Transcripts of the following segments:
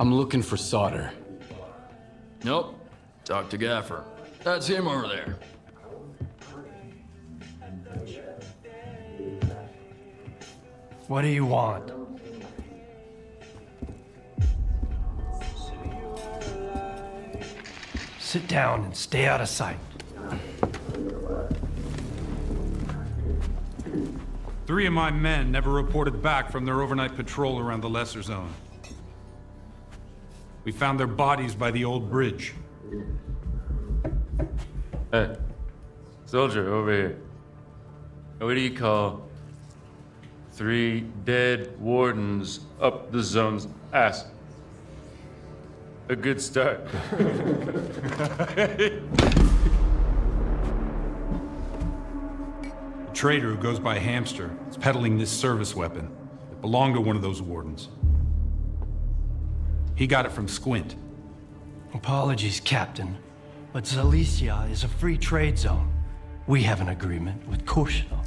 I'm looking for solder. Nope. Talk to Gaffer. That's him over there. What do you want? Sit down and stay out of sight. 3 of my men never reported back from their overnight patrol around the Lesser Zone. We found their bodies by the old bridge. Hey, soldier over here. What do you call 3 dead wardens up the zone's ass? A good start. A trader who goes by Hamster is peddling this service weapon that belonged to one of those wardens. He got it from Squint. Apologies, Captain, but Zalicia is a free trade zone. We have an agreement with Koshino.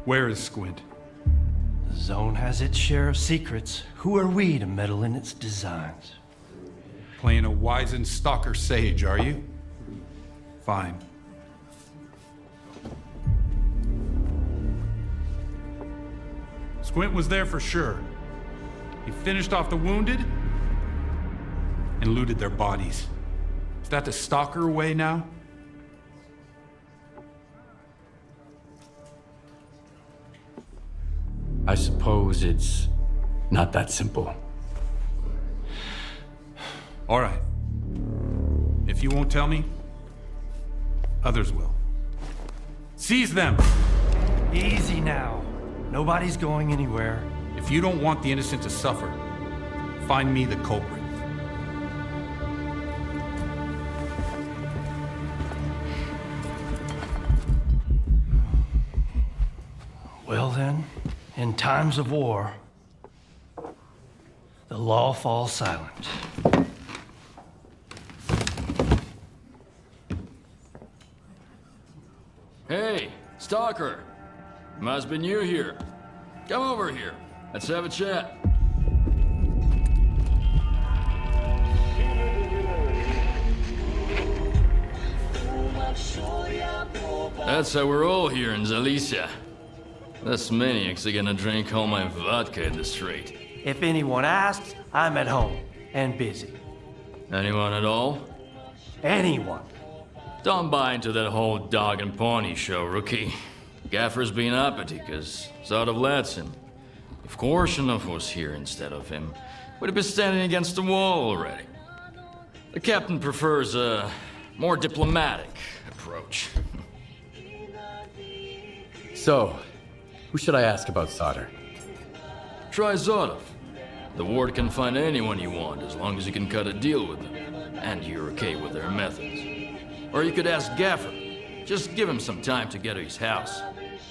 Where is Squint? The zone has its share of secrets. Who are we to meddle in its designs? Playing a wizened Stalker sage, are you? Fine. Squint was there for sure. He finished off the wounded and looted their bodies. Is that the Stalker way now? I suppose it's not that simple. All right. If you won't tell me, others will. Seize them! Easy now. Nobody's going anywhere. If you don't want the innocent to suffer, find me the culprit. Well then, in times of war, the law falls silent. Hey, Stalker. Must be new here. Come over here. Let's have a chat. That's how we're all here in Zalicia. This maniac's gonna drink all my vodka in the street. If anyone asks, I'm at home and busy. Anyone at all? Anyone. Don't buy into that whole dog and pony show, rookie. Gaffer's been uppity, cause sort of lets him. If Korshinov was here instead of him, we'd have been standing against the wall already. The captain prefers a more diplomatic approach. So, who should I ask about solder? Try Zotov. The ward can find anyone you want as long as you can cut a deal with them, and you're okay with their methods. Or you could ask Gaffer. Just give him some time to get to his house.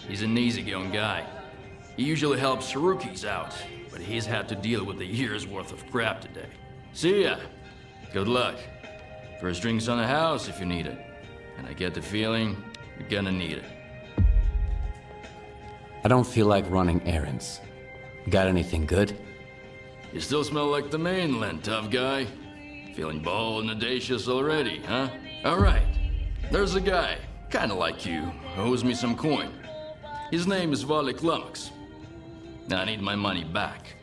He's an easygoing guy. He usually helps rookies out, but he's had to deal with a year's worth of crap today. See ya. Good luck. First drinks on the house if you need it. And I get the feeling you're gonna need it. I don't feel like running errands. You got anything good? You still smell like the mainland, tough guy. Feeling bold and audacious already, huh? Alright. There's a guy, kinda like you, who owes me some coin. His name is Valik Lummox. I need my money back.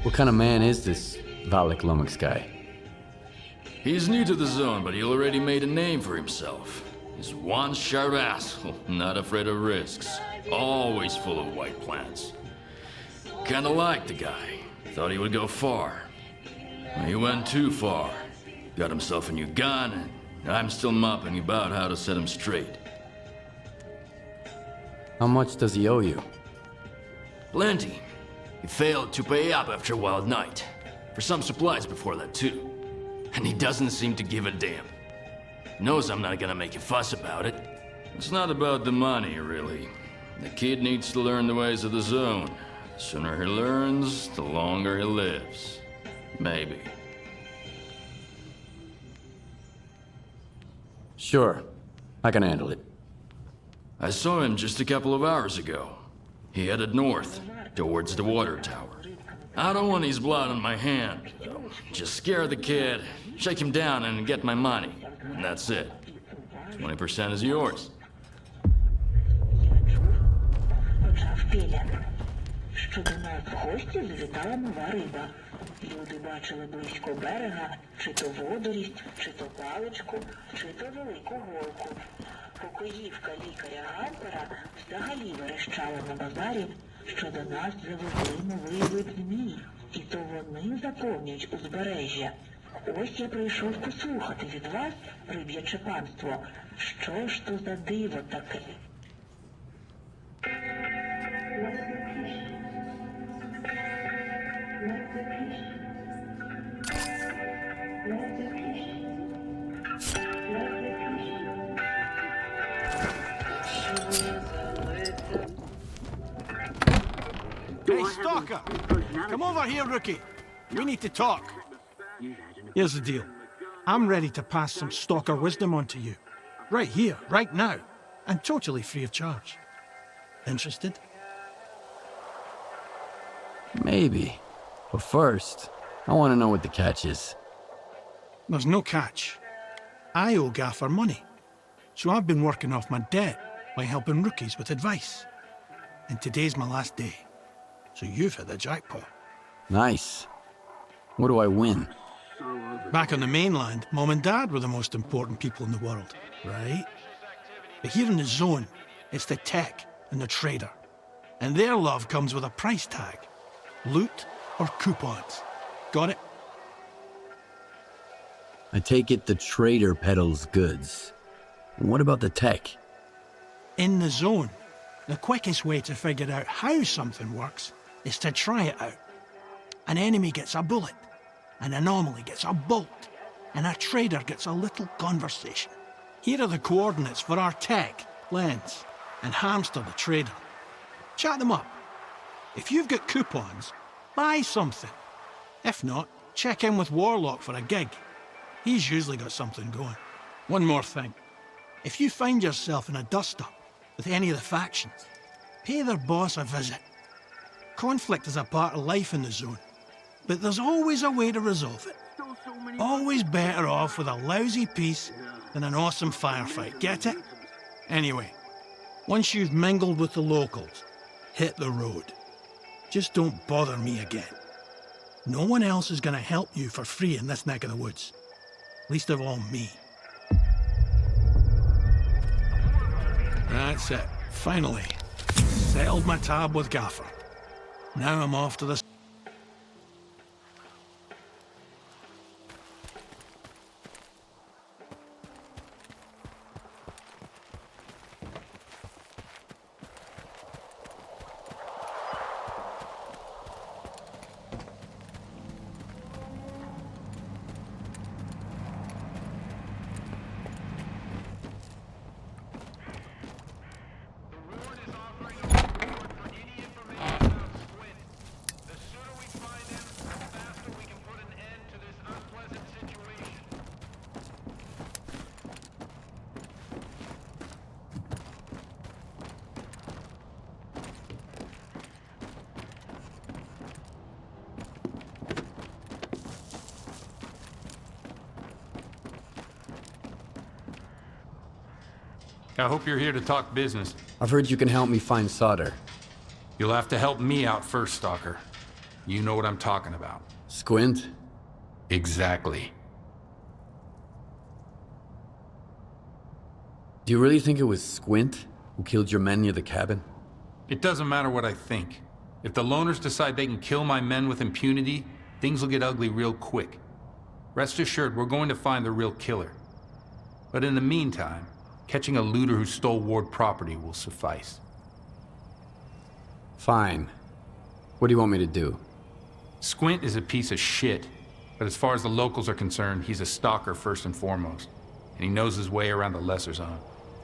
What kind of man is this Valik Lummox guy? He's new to the zone, but he already made a name for himself. He's one sharp asshole, not afraid of risks. Always full of white plans. Kinda liked the guy. Thought he would go far. He went too far. Got himself a new gun, and I'm still mopping about how to set him straight. How much does he owe you? Plenty. He failed to pay up after Wild Night. For some supplies before that, too. And he doesn't seem to give a damn. Knows I'm not gonna make a fuss about it. It's not about the money, really. The kid needs to learn the ways of the zone. The sooner he learns, the longer he lives. Maybe. Sure, I can handle it. I saw him just a couple of hours ago. He headed north, towards the water tower. I don't want his blood on my hand, though. Just scare the kid, shake him down, and get my money. And that's it. 20% is yours. Що до нас в гості завітала нова риба. Люди бачили близько берега чи то водорість, чи то паличку, чи то велику голку. Покоївка лікаря Гампера взагалі верещала на базарі, що до нас завезли новий вид змій, і то вони заповнюють узбережжя. Ось я прийшов послухати від вас, риб'яче панство, що ж то за диво таке? Hey, Stalker! Come over here, rookie. We need to talk. Here's the deal. I'm ready to pass some Stalker wisdom on to you. Right here, right now. And totally free of charge. Interested? Maybe. But first, I want to know what the catch is. There's no catch. I owe Gaffer money. So I've been working off my debt by helping rookies with advice. And today's my last day. So you've hit the jackpot. Nice. What do I win? Back on the mainland, Mom and Dad were the most important people in the world, right? But here in the zone, it's the tech and the trader. And their love comes with a price tag. Loot or coupons. Got it? I take it the trader peddles goods. What about the tech? In the zone, the quickest way to figure out how something works is to try it out. An enemy gets a bullet, an anomaly gets a bolt, and a trader gets a little conversation. Here are the coordinates for our tech, Lens, and Hamster the trader. Chat them up. If you've got coupons, buy something. If not, check in with Warlock for a gig. He's usually got something going. One more thing. If you find yourself in a dust-up with any of the factions, pay their boss a visit. Conflict is a part of life in the zone, but there's always a way to resolve it. Always better off with a lousy peace than an awesome firefight, get it? Anyway, once you've mingled with the locals, hit the road. Just don't bother me again. No one else is gonna help you for free in this neck of the woods. Least of all me. That's it. Finally. Settled my tab with Gaffer. Now I'm off to the... I hope you're here to talk business. I've heard you can help me find solder. You'll have to help me out first, Stalker. You know what I'm talking about. Squint? Exactly. Do you really think it was Squint who killed your men near the cabin? It doesn't matter what I think. If the loners decide they can kill my men with impunity, things will get ugly real quick. Rest assured, we're going to find the real killer. But in the meantime, catching a looter who stole Ward property will suffice. Fine. What do you want me to do? Squint is a piece of shit, but as far as the locals are concerned, he's a stalker first and foremost, and he knows his way around the lesser zone.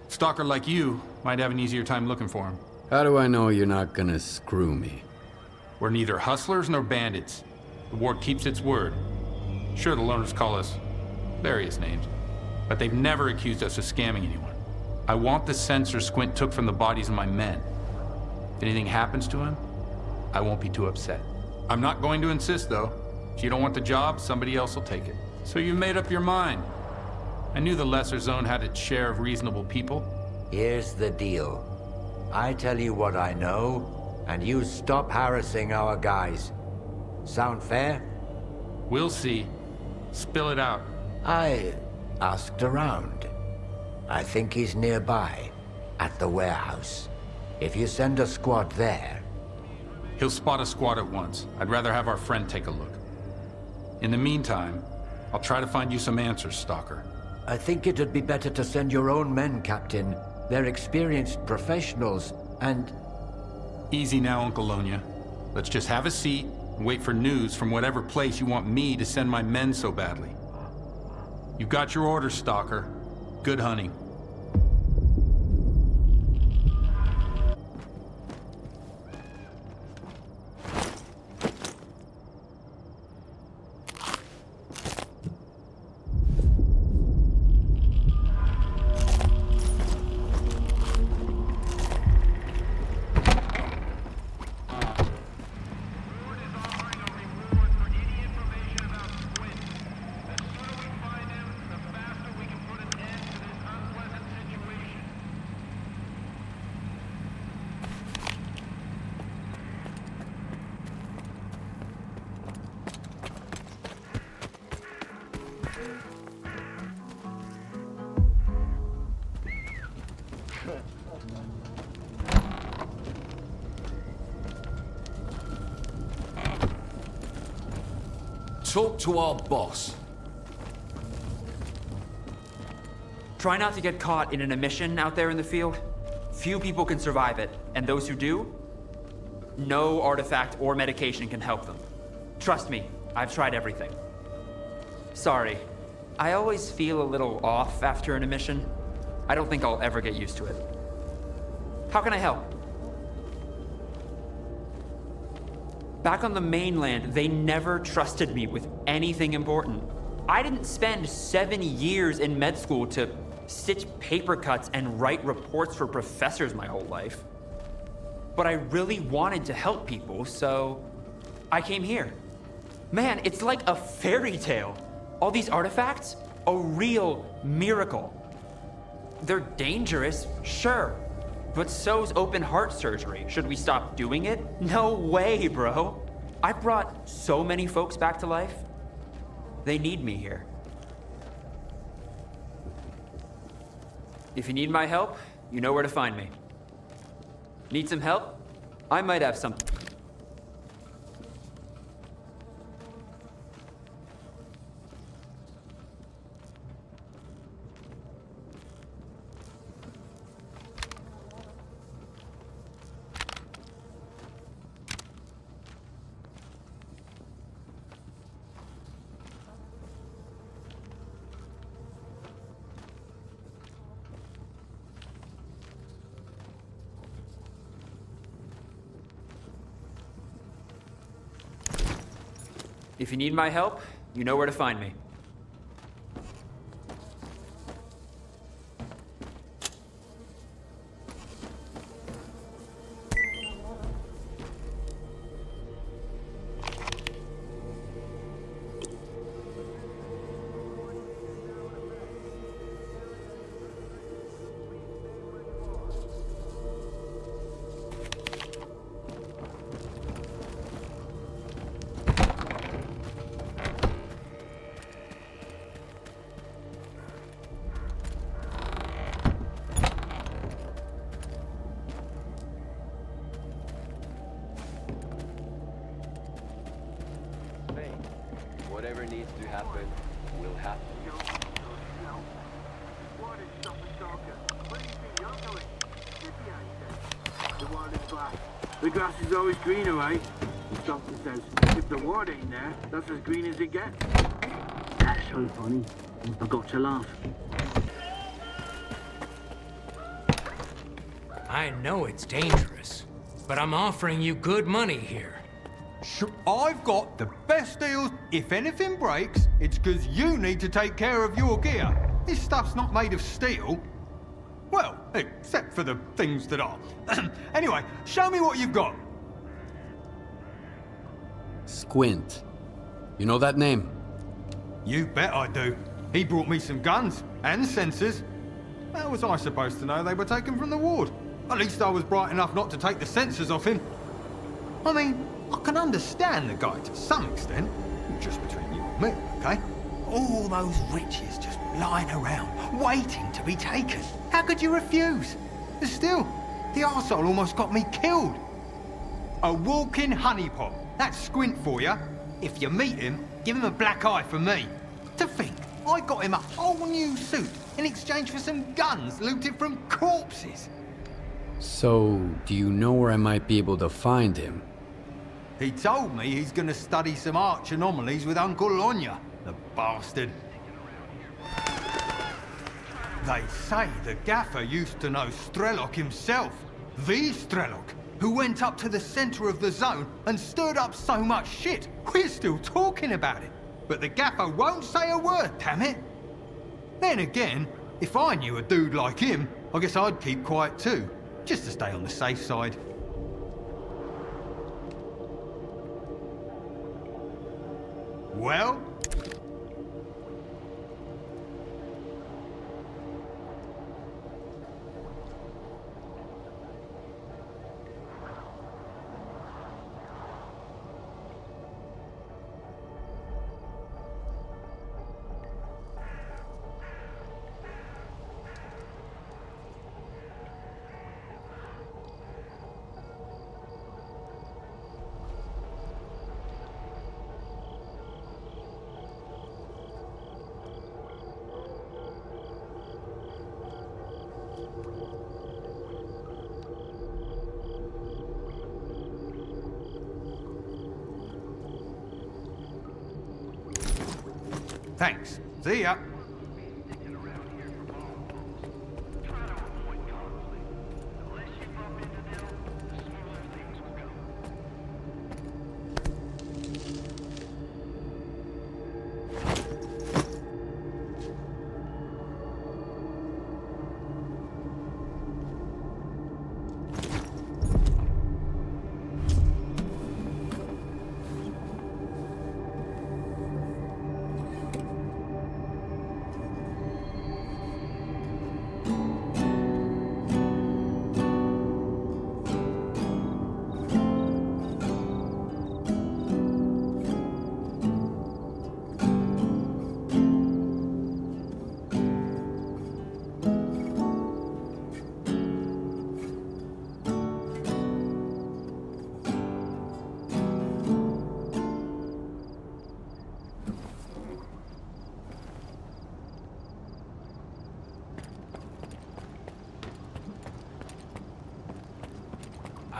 Stalker like you might have an easier time looking for him. How do I know you're not gonna screw me? We're neither hustlers nor bandits. The Ward keeps its word. Sure, the loners call us various names, but they've never accused us of scamming anyone. I want the sensor Squint took from the bodies of my men. If anything happens to him, I won't be too upset. I'm not going to insist, though. If you don't want the job, somebody else will take it. So you made up your mind. I knew the Lesser Zone had its share of reasonable people. Here's the deal. I tell you what I know, and you stop harassing our guys. Sound fair? We'll see. Spill it out. I asked around. I think he's nearby, at the warehouse. If you send a squad there... He'll spot a squad at once. I'd rather have our friend take a look. In the meantime, I'll try to find you some answers, Stalker. I think it'd be better to send your own men, Captain. They're experienced professionals, and... Easy now, Uncle Lonia. Let's just have a seat and wait for news from whatever place you want me to send my men so badly. You've got your orders, Stalker. Good hunting. Talk to our boss. Try not to get caught in an emission out there in the field. Few people can survive it, and those who do, no artifact or medication can help them. Trust me, I've tried everything. Sorry, I always feel a little off after an emission. I don't think I'll ever get used to it. How can I help? Back on the mainland, they never trusted me with anything important. I didn't spend 7 years in med school to stitch paper cuts and write reports for professors my whole life. But I really wanted to help people, so I came here. Man, it's like a fairy tale. All these artifacts, a real miracle. They're dangerous, sure. But so's open heart surgery. Should we stop doing it? No way, bro. I brought so many folks back to life. They need me here. If you need my help, you know where to find me. Need some help? I might have something. If you need my help, you know where to find me. Whatever needs to happen, will happen. What is stopping Stalker? Where do you think you're going? Sit behind you. The ward is black. The grass is always greener, right? The Stalker says, if the ward ain't there, that's as green as it gets. That's so funny. I got to laugh. I know it's dangerous, but I'm offering you good money here. Sure, I've got the best deals. If anything breaks, it's because you need to take care of your gear. This stuff's not made of steel. Well, Except for the things that are. Anyway, show me what you've got. Squint. You know that name? You bet I do. He brought me some guns and sensors. How was I supposed to know they were taken from the ward? At least I was bright enough not to take the sensors off him. I mean, I can understand the guy to some extent. Just between you and me, okay? All those riches just lying around, waiting to be taken. How could you refuse? But still, the arsehole almost got me killed. A walking honeypot. That's Squint for you. If you meet him, give him a black eye for me. To think, I got him a whole new suit in exchange for some guns looted from corpses. So, do you know where I might be able to find him? He told me he's gonna study some arch anomalies with Uncle Lonya, the bastard. They say the gaffer used to know Strelok himself. The Strelok, who went up to the center of the zone and stirred up so much shit, we're still talking about it. But the gaffer won't say a word, damn it. Then again, if I knew a dude like him, I guess I'd keep quiet too, just to stay on the safe side. Well? Thanks. See ya.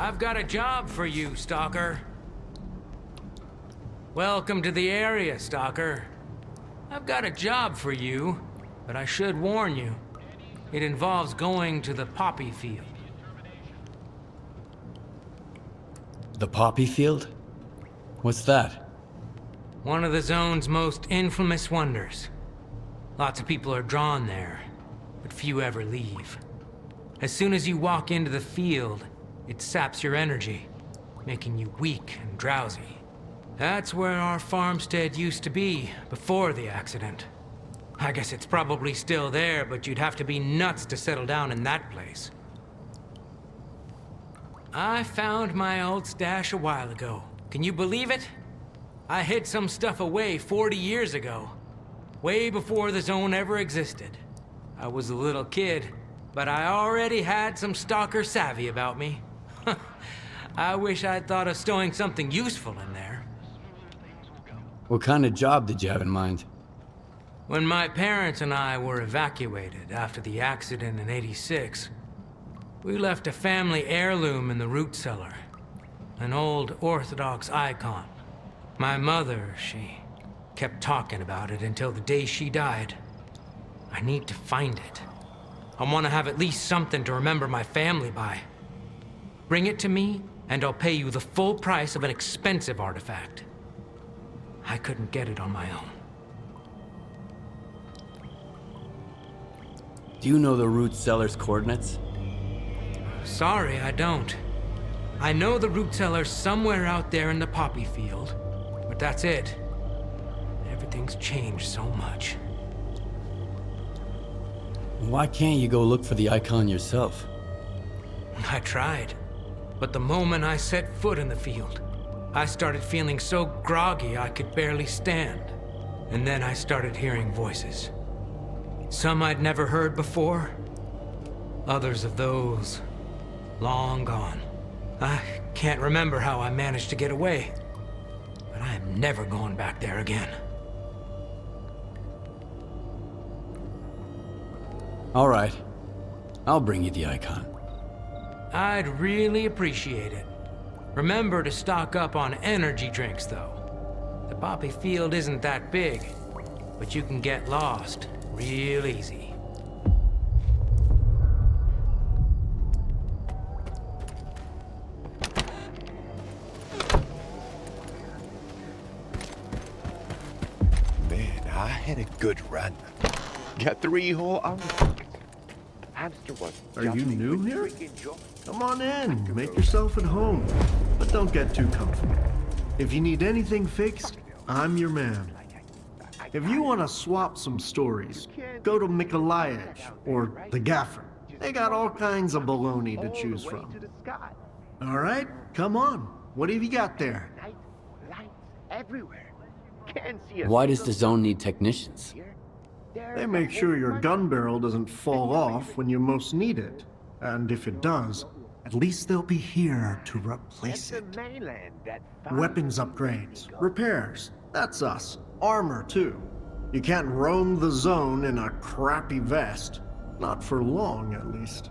I've got a job for you, Stalker. Welcome to the area, Stalker. I've got a job for you, but I should warn you. It involves going to the poppy field. The poppy field? What's that? One of the zone's most infamous wonders. Lots of people are drawn there, but few ever leave. As soon as you walk into the field, it saps your energy, making you weak and drowsy. That's where our farmstead used to be before the accident. I guess it's probably still there, but you'd have to be nuts to settle down in that place. I found my old stash a while ago. Can you believe it? I hid some stuff away 40 years ago, way before the zone ever existed. I was a little kid, but I already had some stalker savvy about me. I wish I'd thought of stowing something useful in there. What kind of job did you have in mind? When my parents and I were evacuated after the accident in '86, we left a family heirloom in the root cellar. An old Orthodox icon. My mother, she kept talking about it until the day she died. I need to find it. I want to have at least something to remember my family by. Bring it to me, and I'll pay you the full price of an expensive artifact. I couldn't get it on my own. Do you know the root cellar's coordinates? Sorry, I don't. I know the root cellar's somewhere out there in the poppy field, but that's it. Everything's changed so much. Why can't you go look for the icon yourself? I tried, but the moment I set foot in the field, I started feeling so groggy I could barely stand. And then I started hearing voices. Some I'd never heard before, others of those long gone. I can't remember how I managed to get away, but I am never going back there again. All right. I'll bring you the icon. I'd really appreciate it. Remember to stock up on energy drinks, though. The poppy field isn't that big, but you can get lost real easy. Man, I had a good run. Got 3 whole hours. Hamster was. Are you new here? Come on in, make yourself at home. But don't get too comfortable. If you need anything fixed, I'm your man. If you want to swap some stories, go to Mikolayich or the Gaffer. They got all kinds of baloney to choose from. All right, come on. What have you got there? Why does the zone need technicians? They make sure your gun barrel doesn't fall off when you most need it. And if it does, at least they'll be here to replace it. Weapons upgrades, repairs, that's us. Armor, too. You can't roam the zone in a crappy vest. Not for long, at least.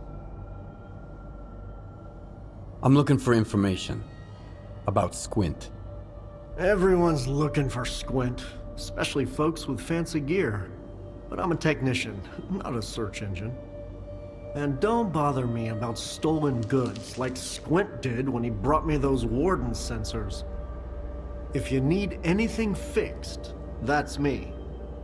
I'm looking for information about Squint. Everyone's looking for Squint, especially folks with fancy gear. But I'm a technician, not a search engine. And don't bother me about stolen goods like Squint did when he brought me those Warden sensors. If you need anything fixed, that's me.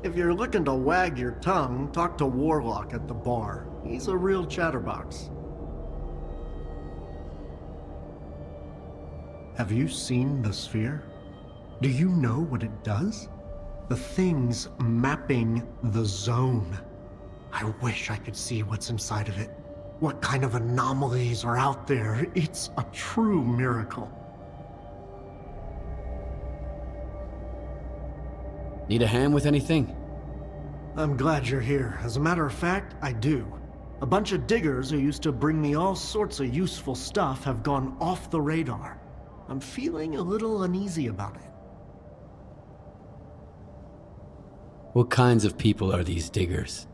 If you're looking to wag your tongue, talk to Warlock at the bar. He's a real chatterbox. Have you seen the sphere? Do you know what it does? The thing's mapping the zone. I wish I could see what's inside of it. What kind of anomalies are out there? It's a true miracle. Need a hand with anything? I'm glad you're here. As a matter of fact, I do. A bunch of diggers who used to bring me all sorts of useful stuff have gone off the radar. I'm feeling a little uneasy about it. What kinds of people are these diggers?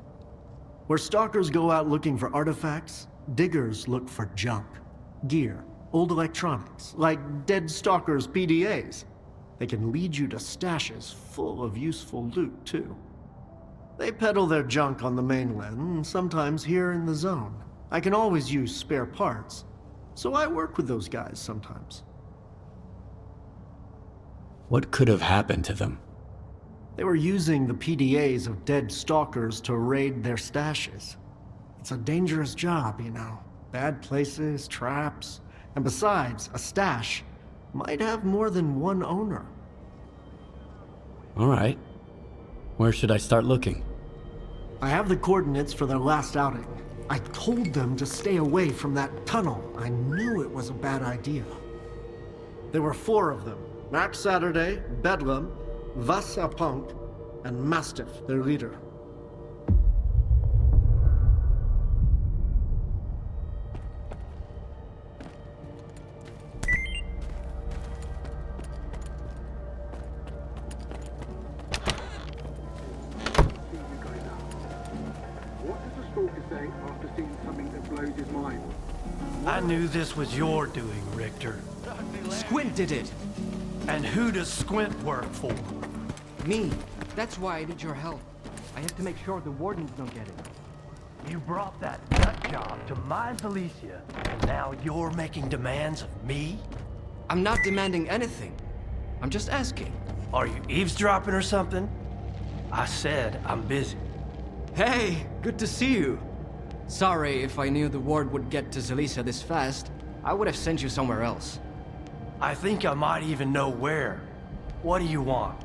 Where stalkers go out looking for artifacts, diggers look for junk. Gear, old electronics, like dead stalkers' PDAs. They can lead you to stashes full of useful loot, too. They peddle their junk on the mainland, and sometimes here in the zone. I can always use spare parts, so I work with those guys sometimes. What could have happened to them? They were using the PDAs of dead stalkers to raid their stashes. It's a dangerous job, you know. Bad places, traps, and besides, a stash might have more than one owner. All right. Where should I start looking? I have the coordinates for their last outing. I told them to stay away from that tunnel. I knew it was a bad idea. There were 4 of them. Max Saturday, Bedlam, Vasapunk, and Mastiff, their leader. I knew this was your doing, Richter. Squint did it! And who does Squint work for? Me. That's why I need your help. I have to make sure the Wardens don't get it. You brought that nut job to my Zalesia, and now you're making demands of me? I'm not demanding anything. I'm just asking. Are you eavesdropping or something? I said I'm busy. Hey, good to see you. Sorry, if I knew the word would get to Zalicia this fast, I would have sent you somewhere else. I think I might even know where. What do you want?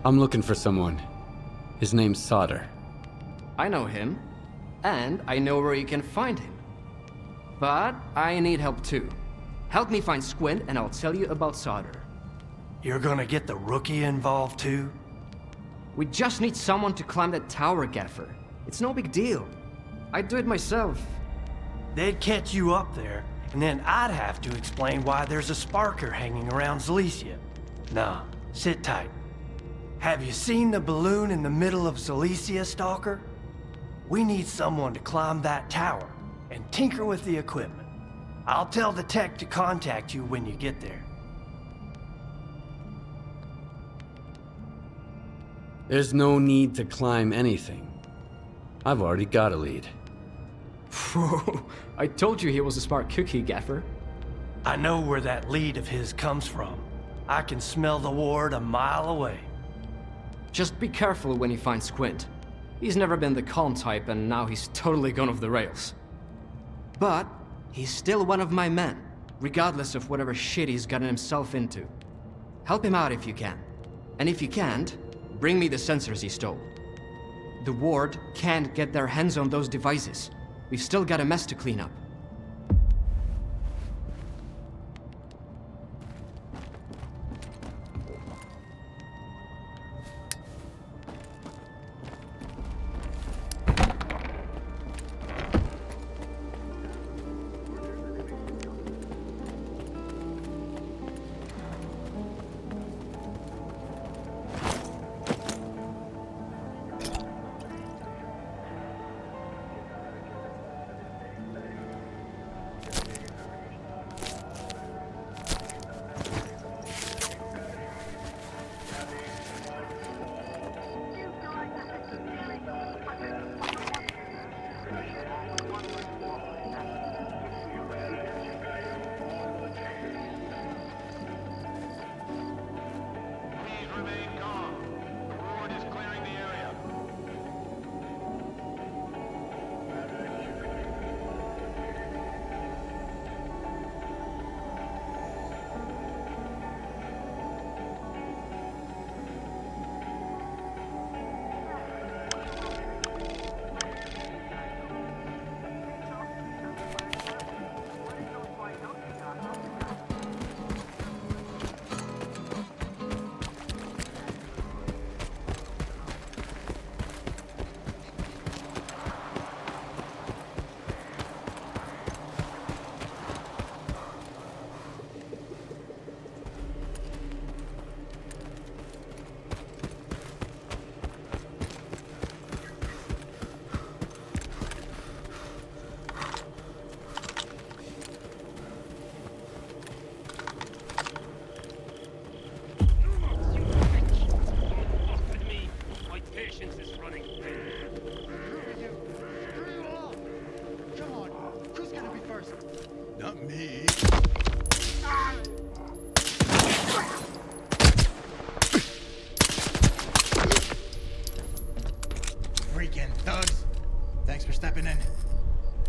I'm looking for someone. His name's Sauter. I know him, and I know where you can find him. But I need help too. Help me find Squint, and I'll tell you about Sauter. You're gonna get the rookie involved too? We just need someone to climb that tower, Gaffer. It's no big deal. I'd do it myself. They'd catch you up there, and then I'd have to explain why there's a sparker hanging around Zalicia. Nah, sit tight. Have you seen the balloon in the middle of Zalicia, Stalker? We need someone to climb that tower and tinker with the equipment. I'll tell the tech to contact you when you get there. There's no need to climb anything. I've already got a lead. Whoa, I told you he was a smart cookie, Gaffer. I know where that lead of his comes from. I can smell the ward a mile away. Just be careful when you find Squint. He's never been the calm type, and now he's totally gone off the rails. But he's still one of my men, regardless of whatever shit he's gotten himself into. Help him out if you can. And if you can't, bring me the sensors he stole. The ward can't get their hands on those devices. We've still got a mess to clean up.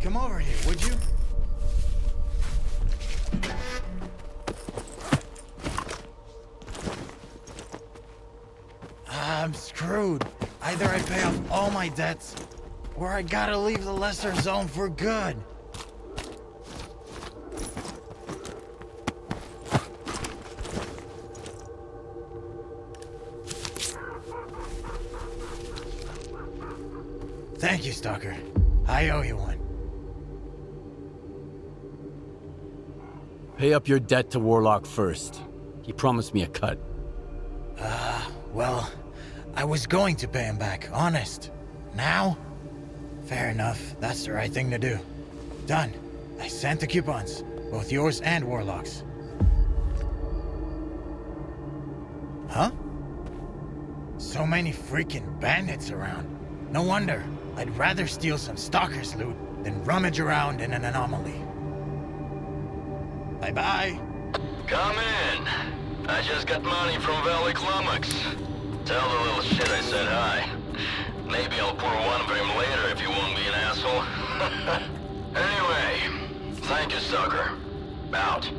Come over here, would you? I'm screwed. Either I pay off all my debts, or I gotta leave the lesser zone for good. Thank you, Stalker. I owe you one. Pay up your debt to Warlock first. He promised me a cut. Well, I was going to pay him back, honest. Now? Fair enough, that's the right thing to do. Done. I sent the coupons, both yours and Warlock's. Huh? So many freaking bandits around. No wonder. I'd rather steal some Stalker's loot than rummage around in an anomaly. Bye-bye. Come in. I just got money from Valley Climax. Tell the little shit I said hi. Maybe I'll pour one for him later if you won't be an asshole. Anyway, thank you, Stalker. Out.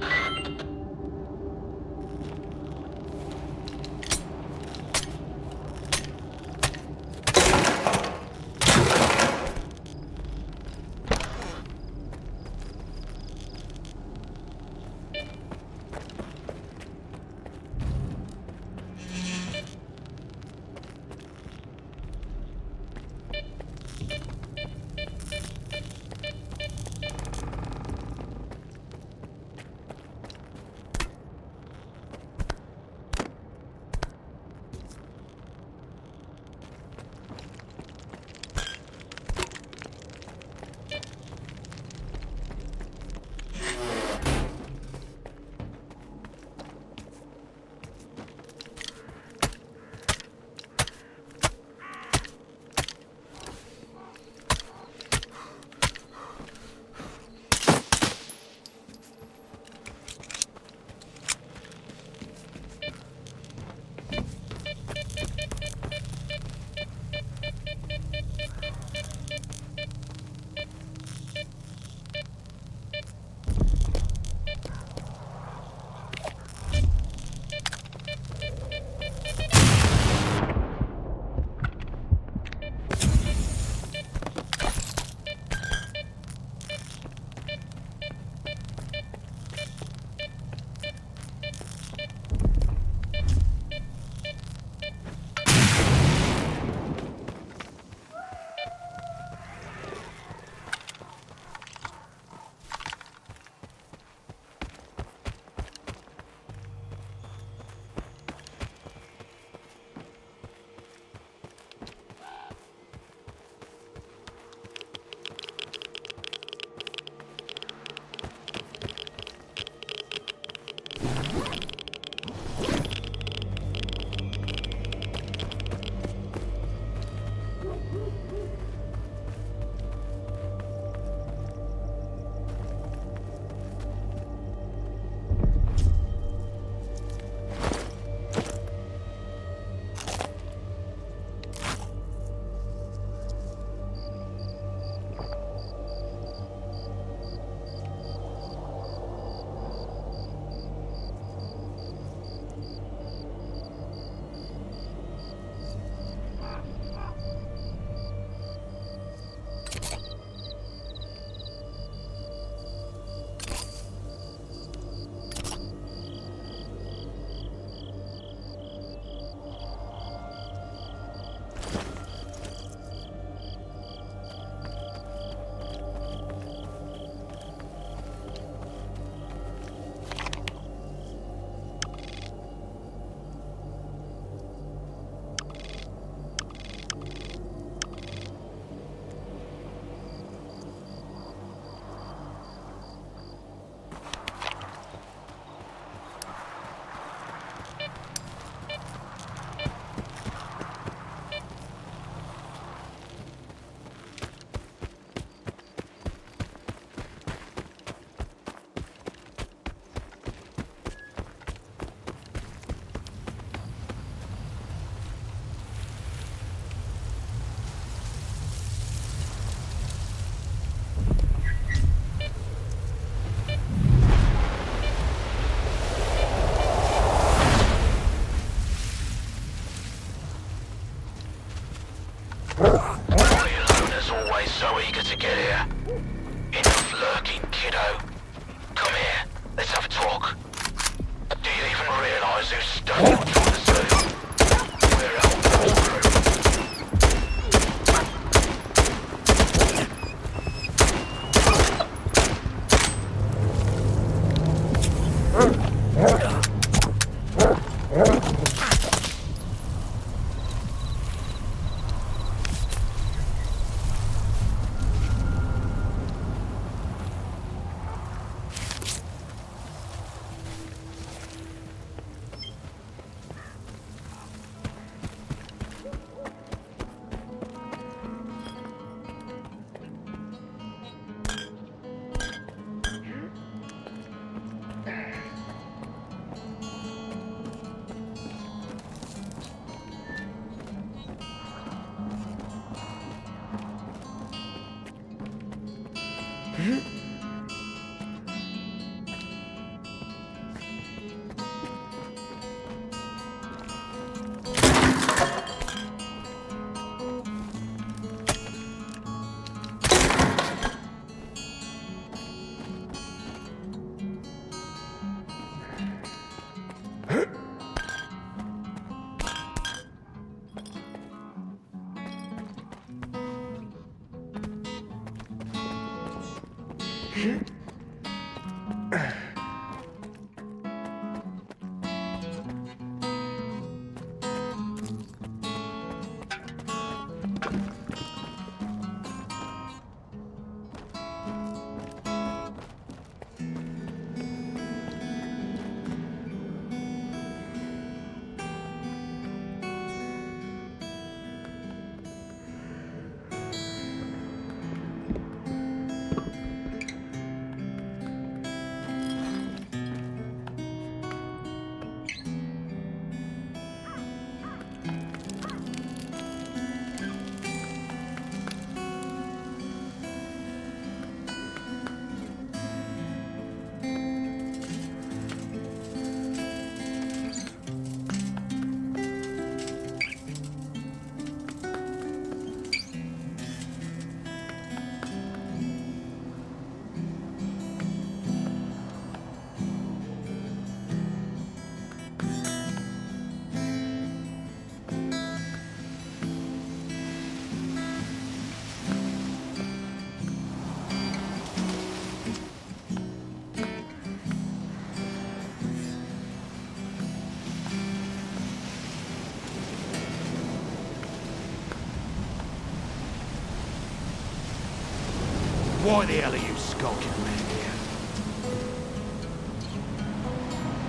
Why the hell are you skulking around here?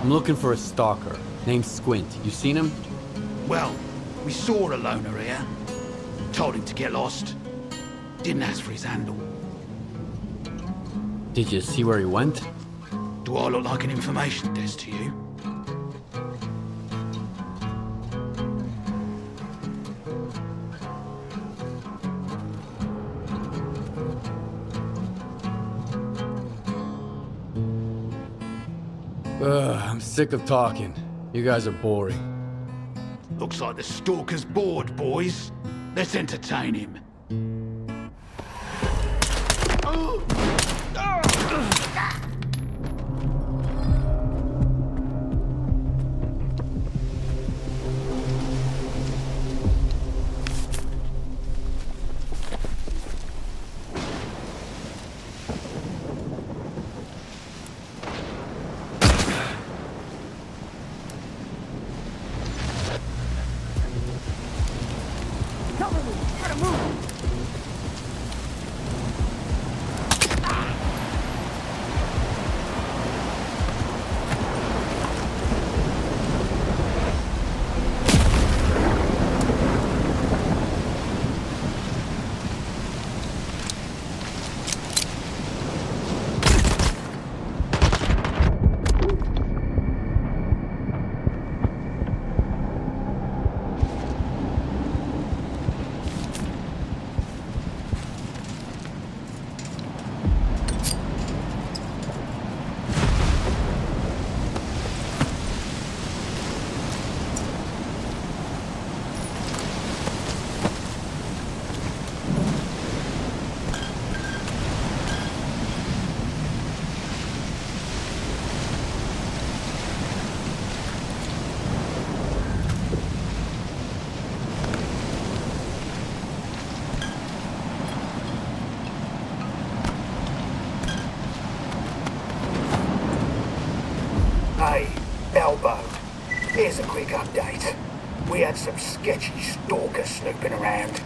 I'm looking for a stalker named Squint. You seen him? Well, we saw a loner here. Told him to get lost. Didn't ask for his handle. Did you see where he went? Do I look like an information desk to you? I'm sick of talking. You guys are boring. Looks like the Stalker's bored, boys. Let's entertain him. Hey, Elbow. Here's a quick update. We had some sketchy stalker snooping around.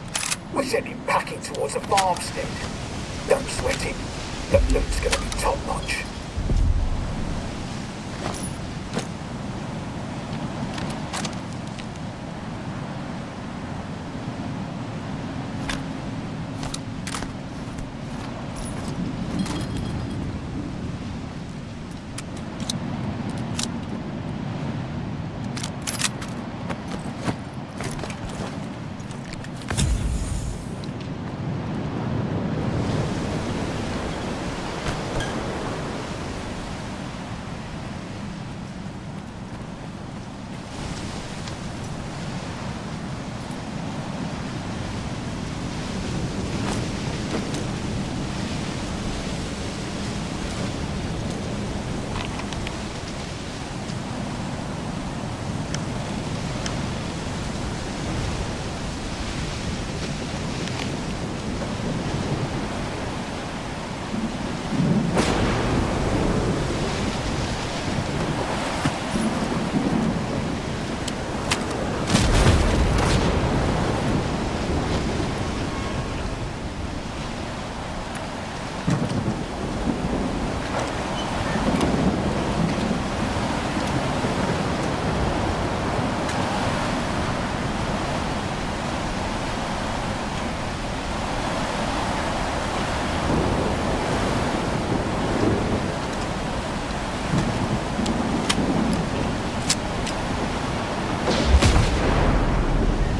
We sent him packing towards a farmstead. Don't sweat him. The loot's gonna be top-notch.